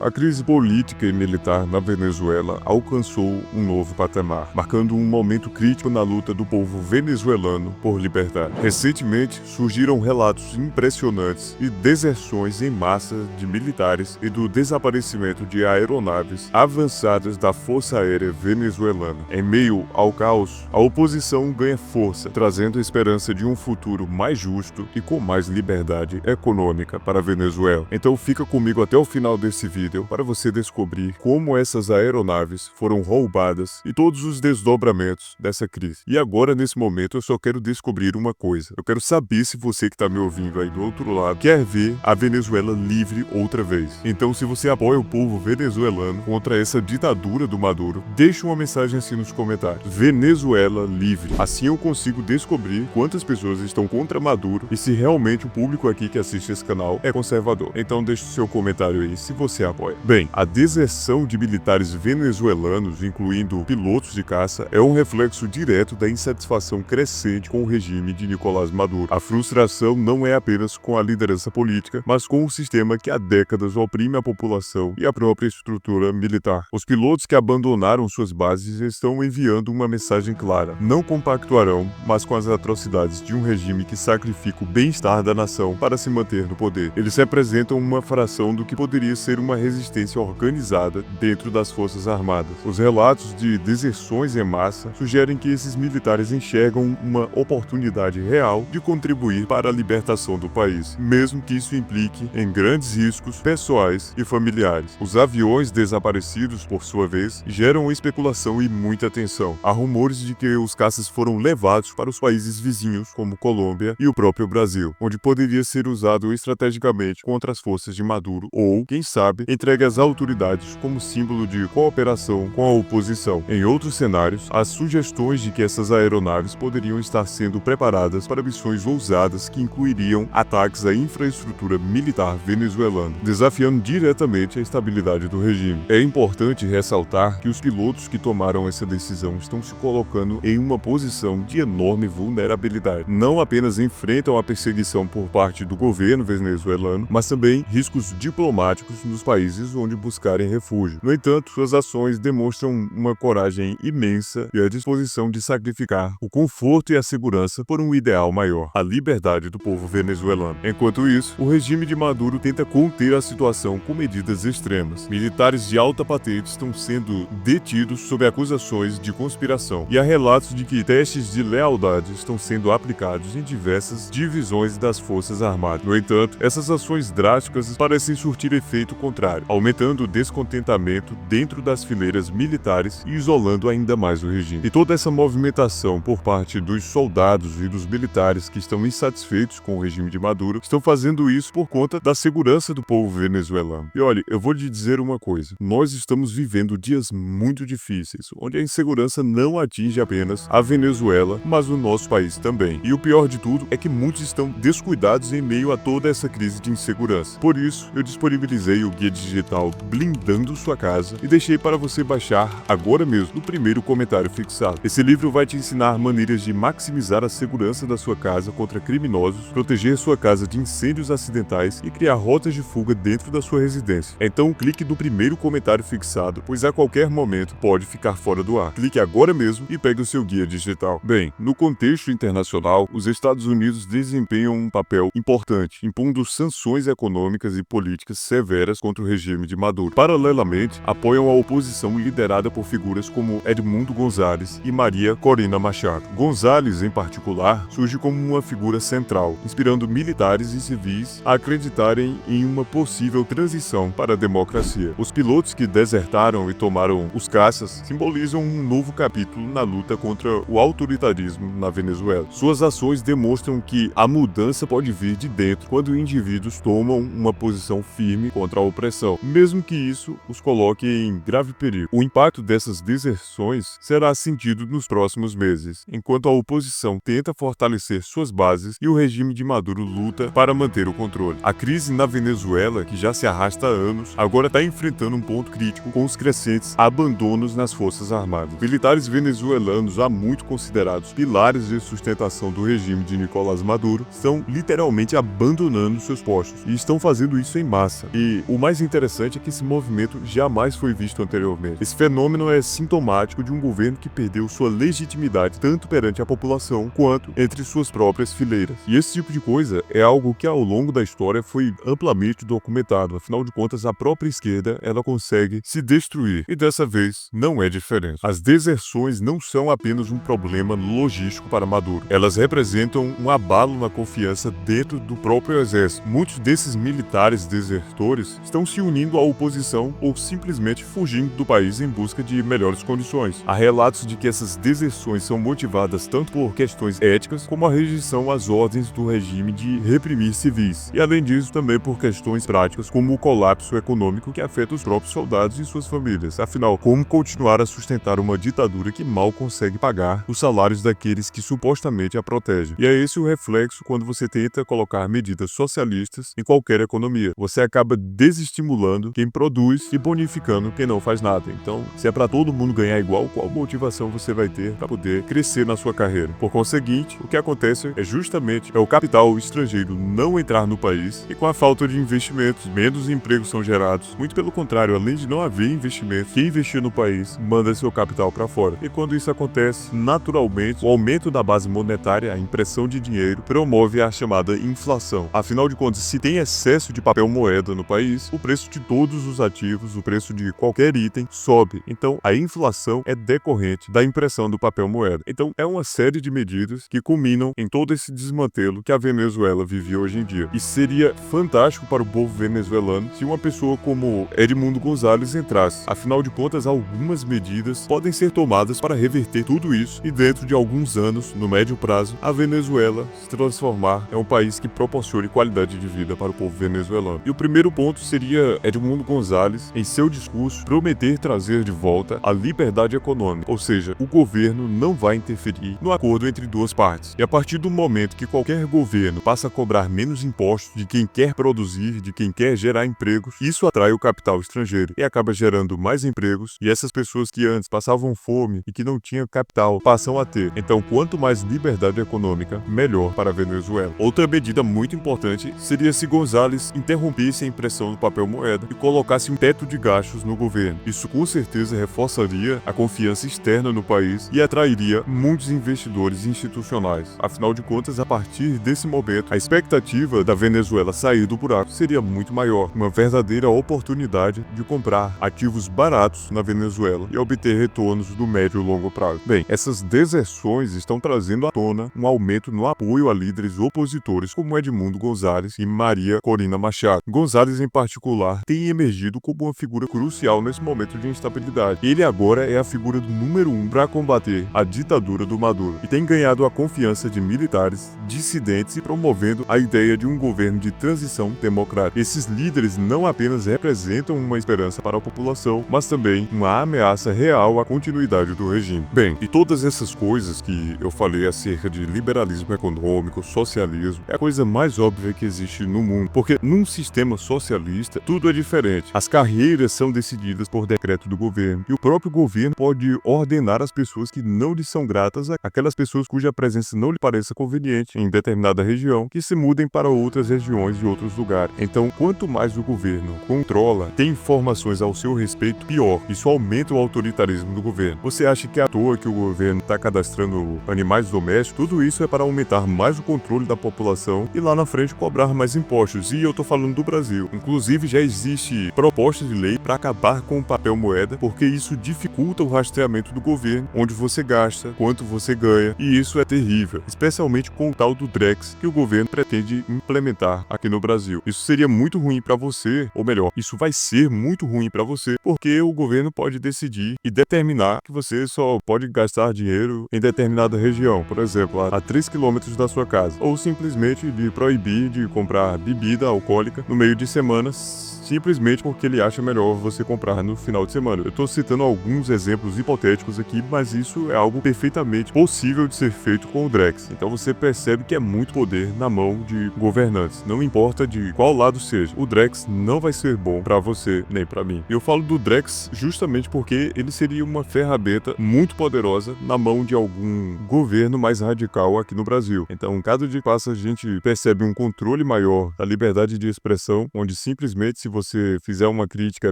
A crise política e militar na Venezuela alcançou um novo patamar, marcando um momento crítico na luta do povo venezuelano por liberdade. Recentemente, surgiram relatos impressionantes de deserções em massa de militares e do desaparecimento de aeronaves avançadas da Força Aérea Venezuelana. Em meio ao caos, a oposição ganha força, trazendo a esperança de um futuro mais justo e com mais liberdade econômica para a Venezuela. Então fica comigo até o final desse vídeo para você descobrir como essas aeronaves foram roubadas e todos os desdobramentos dessa crise. E agora, nesse momento, eu só quero descobrir uma coisa. Eu quero saber se você que está me ouvindo aí do outro lado quer ver a Venezuela livre outra vez. Então, se você apoia o povo venezuelano contra essa ditadura do Maduro, deixe uma mensagem assim nos comentários. Venezuela livre. Assim eu consigo descobrir quantas pessoas estão contra Maduro e se realmente o público aqui que assiste esse canal é conservador. Então deixe o seu comentário aí se você apoia. Bem, a deserção de militares venezuelanos, incluindo pilotos de caça, é um reflexo direto da insatisfação crescente com o regime de Nicolás Maduro. A frustração não é apenas com a liderança política, mas com o sistema que há décadas oprime a população e a própria estrutura militar. Os pilotos que abandonaram suas bases estão enviando uma mensagem clara: não compactuarão mais com as atrocidades de um regime que sacrifica o bem-estar da nação para se manter no poder. Eles representam uma fração do que poderia ser uma resistência organizada dentro das Forças Armadas. Os relatos de deserções em massa sugerem que esses militares enxergam uma oportunidade real de contribuir para a libertação do país, mesmo que isso implique em grandes riscos pessoais e familiares. Os aviões desaparecidos, por sua vez, geram especulação e muita tensão. Há rumores de que os caças foram levados para os países vizinhos, como Colômbia e o próprio Brasil, onde poderia ser usado estrategicamente contra as forças de Maduro ou, quem sabe, entregue às autoridades como símbolo de cooperação com a oposição. Em outros cenários, há sugestões de que essas aeronaves poderiam estar sendo preparadas para missões ousadas que incluiriam ataques à infraestrutura militar venezuelana, desafiando diretamente a estabilidade do regime. É importante ressaltar que os pilotos que tomaram essa decisão estão se colocando em uma posição de enorme vulnerabilidade. Não apenas enfrentam a perseguição por parte do governo venezuelano, mas também riscos diplomáticos nos países onde buscarem refúgio. No entanto, suas ações demonstram uma coragem imensa e a disposição de sacrificar o conforto e a segurança por um ideal maior, a liberdade do povo venezuelano. Enquanto isso, o regime de Maduro tenta conter a situação com medidas extremas. Militares de alta patente estão sendo detidos sob acusações de conspiração, e há relatos de que testes de lealdade estão sendo aplicados em diversas divisões das Forças Armadas. No entanto, essas ações drásticas parecem surtir efeito contrário, aumentando o descontentamento dentro das fileiras militares e isolando ainda mais o regime. E toda essa movimentação por parte dos soldados e dos militares que estão insatisfeitos com o regime de Maduro estão fazendo isso por conta da segurança do povo venezuelano. E olha, eu vou lhe dizer uma coisa: nós estamos vivendo dias muito difíceis, onde a insegurança não atinge apenas a Venezuela, mas o nosso país também. E o pior de tudo é que muitos estão descuidados em meio a toda essa crise de insegurança. Por isso, eu disponibilizei o guia digital Blindando Sua Casa e deixei para você baixar agora mesmo no primeiro comentário fixado. Esse livro vai te ensinar maneiras de maximizar a segurança da sua casa contra criminosos, proteger sua casa de incêndios acidentais e criar rotas de fuga dentro da sua residência. Então clique no primeiro comentário fixado, pois a qualquer momento pode ficar fora do ar. Clique agora mesmo e pegue o seu guia digital. Bem, no contexto internacional, os Estados Unidos desempenham um papel importante, impondo sanções econômicas e políticas severas contra o regime de Maduro. Paralelamente, apoiam a oposição liderada por figuras como Edmundo González e Maria Corina Machado. González, em particular, surge como uma figura central, inspirando militares e civis a acreditarem em uma possível transição para a democracia. Os pilotos que desertaram e tomaram os caças simbolizam um novo capítulo na luta contra o autoritarismo na Venezuela. Suas ações demonstram que a mudança pode vir de dentro quando indivíduos tomam uma posição firme contra a opressão, mesmo que isso os coloque em grave perigo. O impacto dessas deserções será sentido nos próximos meses, enquanto a oposição tenta fortalecer suas bases e o regime de Maduro luta para manter o controle. A crise na Venezuela, que já se arrasta há anos, agora está enfrentando um ponto crítico com os crescentes abandonos nas Forças Armadas. Militares venezuelanos, há muito considerados pilares de sustentação do regime de Nicolás Maduro, estão literalmente abandonando seus postos e estão fazendo isso em massa. E o mais interessante é que esse movimento jamais foi visto anteriormente. Esse fenômeno é sintomático de um governo que perdeu sua legitimidade tanto perante a população quanto entre suas próprias fileiras. E esse tipo de coisa é algo que ao longo da história foi amplamente documentado. Afinal de contas, a própria esquerda ela consegue se destruir. E dessa vez não é diferente. As deserções não são apenas um problema logístico para Maduro. Elas representam um abalo na confiança dentro do próprio exército. Muitos desses militares desertores estão se unindo à oposição ou simplesmente fugindo do país em busca de melhores condições. Há relatos de que essas deserções são motivadas tanto por questões éticas como a rejeição às ordens do regime de reprimir civis. E além disso, também por questões práticas como o colapso econômico que afeta os próprios soldados e suas famílias. Afinal, como continuar a sustentar uma ditadura que mal consegue pagar os salários daqueles que supostamente a protegem? E é esse o reflexo quando você tenta colocar medidas socialistas em qualquer economia. Você acaba desestimulando quem produz e bonificando quem não faz nada. Então, se é para todo mundo ganhar igual, qual motivação você vai ter para poder crescer na sua carreira? Por conseguinte, o que acontece é justamente o capital estrangeiro não entrar no país e com a falta de investimentos, menos empregos são gerados. Muito pelo contrário, além de não haver investimento, quem investir no país manda seu capital para fora. E quando isso acontece, naturalmente, o aumento da base monetária, a impressão de dinheiro, promove a chamada inflação. Afinal de contas, se tem excesso de papel moeda no país, o preço de todos os ativos, o preço de qualquer item sobe. Então, a inflação é decorrente da impressão do papel moeda. Então, é uma série de medidas que culminam em todo esse desmantelo que a Venezuela vive hoje em dia. E seria fantástico para o povo venezuelano se uma pessoa como Edmundo González entrasse. Afinal de contas, algumas medidas podem ser tomadas para reverter tudo isso e dentro de alguns anos, no médio prazo, a Venezuela se transformar em um país que proporcione qualidade de vida para o povo venezuelano. E o primeiro ponto seria Edmundo González, em seu discurso, prometer trazer de volta a liberdade econômica, ou seja, o governo não vai interferir no acordo entre duas partes. E a partir do momento que qualquer governo passa a cobrar menos impostos de quem quer produzir, de quem quer gerar empregos, isso atrai o capital estrangeiro e acaba gerando mais empregos, e essas pessoas que antes passavam fome e que não tinham capital passam a ter. Então, quanto mais liberdade econômica, melhor para a Venezuela. Outra medida muito importante seria se González interrompesse a impressão do papel moeda e colocasse um teto de gastos no governo. Isso com certeza reforçaria a confiança externa no país e atrairia muitos investidores institucionais. Afinal de contas, a partir desse momento, a expectativa da Venezuela sair do buraco seria muito maior. Uma verdadeira oportunidade de comprar ativos baratos na Venezuela e obter retornos do médio e longo prazo. Bem, essas deserções estão trazendo à tona um aumento no apoio a líderes opositores como Edmundo González e Maria Corina Machado. González, em particular, tem emergido como uma figura crucial nesse momento de instabilidade. Ele agora é a figura do número 1 para combater a ditadura do Maduro e tem ganhado a confiança de militares, dissidentes e promovendo a ideia de um governo de transição democrática. Esses líderes não apenas representam uma esperança para a população, mas também uma ameaça real à continuidade do regime. Bem, e todas essas coisas que eu falei acerca de liberalismo econômico, socialismo, é a coisa mais óbvia que existe no mundo, porque num sistema socialista tudo é diferente. As carreiras são decididas por decreto do governo e o próprio governo pode ordenar às pessoas que não lhe são gratas, aquelas pessoas cuja presença não lhe pareça conveniente em determinada região, que se mudem para outras regiões e outros lugares. Então, quanto mais o governo controla, tem informações ao seu respeito, pior. Isso aumenta o autoritarismo do governo. Você acha que é à toa que o governo está cadastrando animais domésticos? Tudo isso é para aumentar mais o controle da população e lá na frente cobrar mais impostos. E eu tô falando do Brasil. Inclusive, já existe proposta de lei para acabar com o papel moeda, porque isso dificulta o rastreamento do governo, onde você gasta, quanto você ganha, e isso é terrível, especialmente com o tal do Drex que o governo pretende implementar aqui no Brasil. Isso seria muito ruim para você, ou melhor, isso vai ser muito ruim para você, porque o governo pode decidir e determinar que você só pode gastar dinheiro em determinada região, por exemplo, a 3 quilômetros da sua casa, ou simplesmente lhe proibir de comprar bebida alcoólica no meio de semanas, simplesmente porque ele acha melhor você comprar no final de semana. Eu estou citando alguns exemplos hipotéticos aqui, mas isso é algo perfeitamente possível de ser feito com o Drex. Então você percebe que é muito poder na mão de governantes, não importa de qual lado seja. O Drex não vai ser bom para você nem para mim. Eu falo do Drex justamente porque ele seria uma ferramenta muito poderosa na mão de algum governo mais radical aqui no Brasil. Então, cada dia que passa, a gente percebe um controle maior da liberdade de expressão, onde simplesmente se você você fizer uma crítica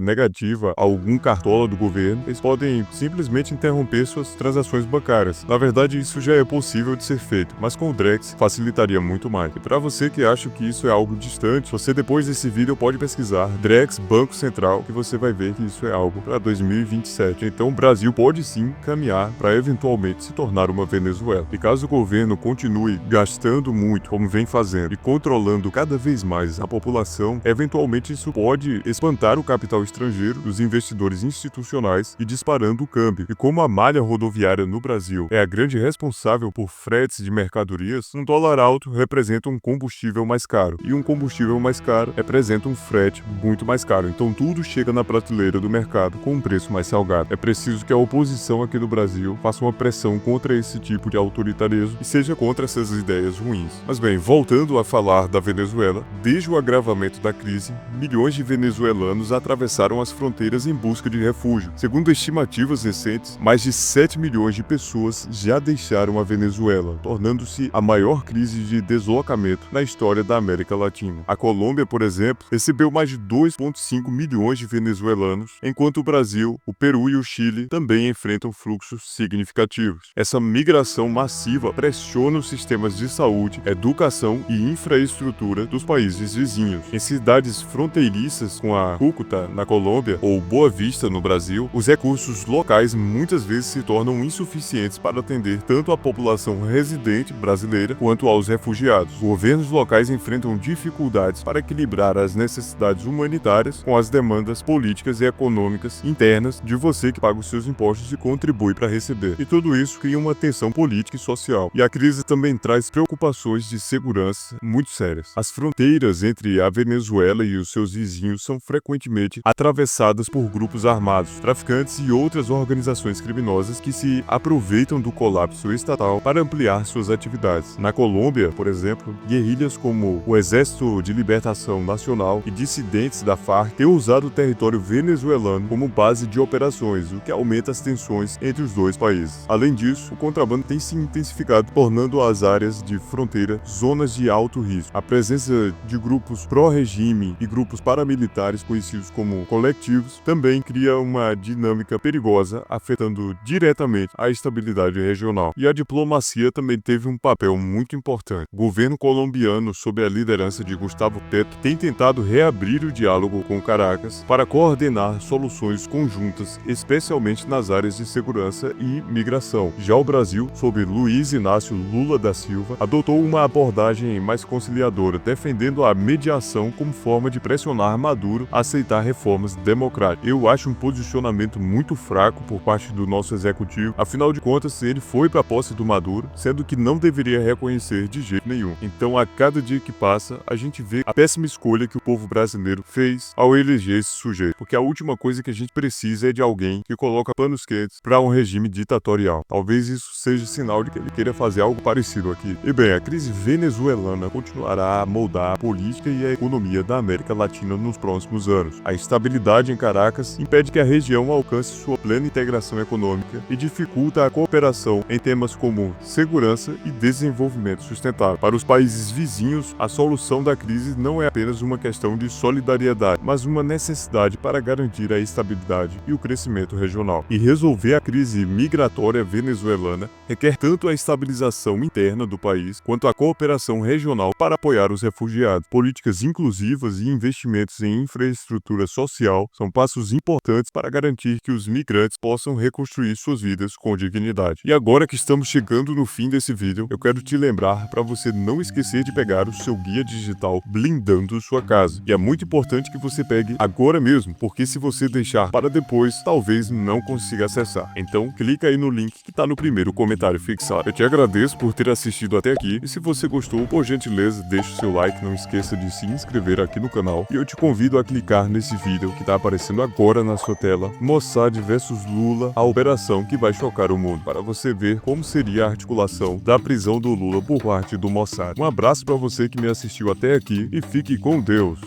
negativa a algum cartola do governo, eles podem simplesmente interromper suas transações bancárias. Na verdade, isso já é possível de ser feito, mas com o Drex facilitaria muito mais. E para você que acha que isso é algo distante, você depois desse vídeo pode pesquisar Drex Banco Central, que você vai ver que isso é algo para 2027. Então o Brasil pode sim caminhar para eventualmente se tornar uma Venezuela. E caso o governo continue gastando muito, como vem fazendo, e controlando cada vez mais a população, eventualmente isso pode espantar o capital estrangeiro, os investidores institucionais e disparando o câmbio. E como a malha rodoviária no Brasil é a grande responsável por fretes de mercadorias, um dólar alto representa um combustível mais caro, e um combustível mais caro representa um frete muito mais caro. Então tudo chega na prateleira do mercado com um preço mais salgado. É preciso que a oposição aqui no Brasil faça uma pressão contra esse tipo de autoritarismo e seja contra essas ideias ruins. Mas bem, voltando a falar da Venezuela, desde o agravamento da crise, milhões de venezuelanos atravessaram as fronteiras em busca de refúgio. Segundo estimativas recentes, mais de 7 milhões de pessoas já deixaram a Venezuela, tornando-se a maior crise de deslocamento na história da América Latina. A Colômbia, por exemplo, recebeu mais de 2,5 milhões de venezuelanos, enquanto o Brasil, o Peru e o Chile também enfrentam fluxos significativos. Essa migração massiva pressiona os sistemas de saúde, educação e infraestrutura dos países vizinhos. Em cidades fronteiriças com a Cúcuta, na Colômbia, ou Boa Vista, no Brasil, os recursos locais muitas vezes se tornam insuficientes para atender tanto a população residente brasileira quanto aos refugiados. Governos locais enfrentam dificuldades para equilibrar as necessidades humanitárias com as demandas políticas e econômicas internas de você que paga os seus impostos e contribui para receber. E tudo isso cria uma tensão política e social. E a crise também traz preocupações de segurança muito sérias. As fronteiras entre a Venezuela e os seus vizinhos são frequentemente atravessadas por grupos armados, traficantes e outras organizações criminosas que se aproveitam do colapso estatal para ampliar suas atividades. Na Colômbia, por exemplo, guerrilhas como o Exército de Libertação Nacional e dissidentes da FARC têm usado o território venezuelano como base de operações, o que aumenta as tensões entre os dois países. Além disso, o contrabando tem se intensificado, tornando as áreas de fronteira zonas de alto risco. A presença de grupos pró-regime e grupos paramilitares conhecidos como coletivos também cria uma dinâmica perigosa, afetando diretamente a estabilidade regional. E a diplomacia também teve um papel muito importante. O governo colombiano, sob a liderança de Gustavo Petro, tem tentado reabrir o diálogo com Caracas para coordenar soluções conjuntas, especialmente nas áreas de segurança e migração. Já o Brasil, sob Luiz Inácio Lula da Silva, adotou uma abordagem mais conciliadora, defendendo a mediação como forma de pressionar Maduro a aceitar reformas democráticas. Eu acho um posicionamento muito fraco por parte do nosso executivo, afinal de contas, ele foi para a posse do Maduro, sendo que não deveria reconhecer de jeito nenhum. Então, a cada dia que passa, a gente vê a péssima escolha que o povo brasileiro fez ao eleger esse sujeito, porque a última coisa que a gente precisa é de alguém que coloca panos quentes para um regime ditatorial. Talvez isso seja sinal de que ele queira fazer algo parecido aqui. E bem, a crise venezuelana continuará a moldar a política e a economia da América Latina nos próximos anos. A instabilidade em Caracas impede que a região alcance sua plena integração econômica e dificulta a cooperação em temas como segurança e desenvolvimento sustentável. Para os países vizinhos, a solução da crise não é apenas uma questão de solidariedade, mas uma necessidade para garantir a estabilidade e o crescimento regional. E resolver a crise migratória venezuelana requer tanto a estabilização interna do país quanto a cooperação regional para apoiar os refugiados. Políticas inclusivas e investimentos em infraestrutura social são passos importantes para garantir que os migrantes possam reconstruir suas vidas com dignidade. E agora que estamos chegando no fim desse vídeo, eu quero te lembrar para você não esquecer de pegar o seu guia digital Blindando Sua Casa. E é muito importante que você pegue agora mesmo, porque se você deixar para depois, talvez não consiga acessar. Então, clica aí no link que está no primeiro comentário fixado. Eu te agradeço por ter assistido até aqui, e se você gostou, por gentileza, deixe o seu like, não esqueça de se inscrever aqui no canal, e eu te convido a clicar nesse vídeo que está aparecendo agora na sua tela, Mossad versus Lula, a operação que vai chocar o mundo, para você ver como seria a articulação da prisão do Lula por parte do Mossad. Um abraço para você que me assistiu até aqui e fique com Deus.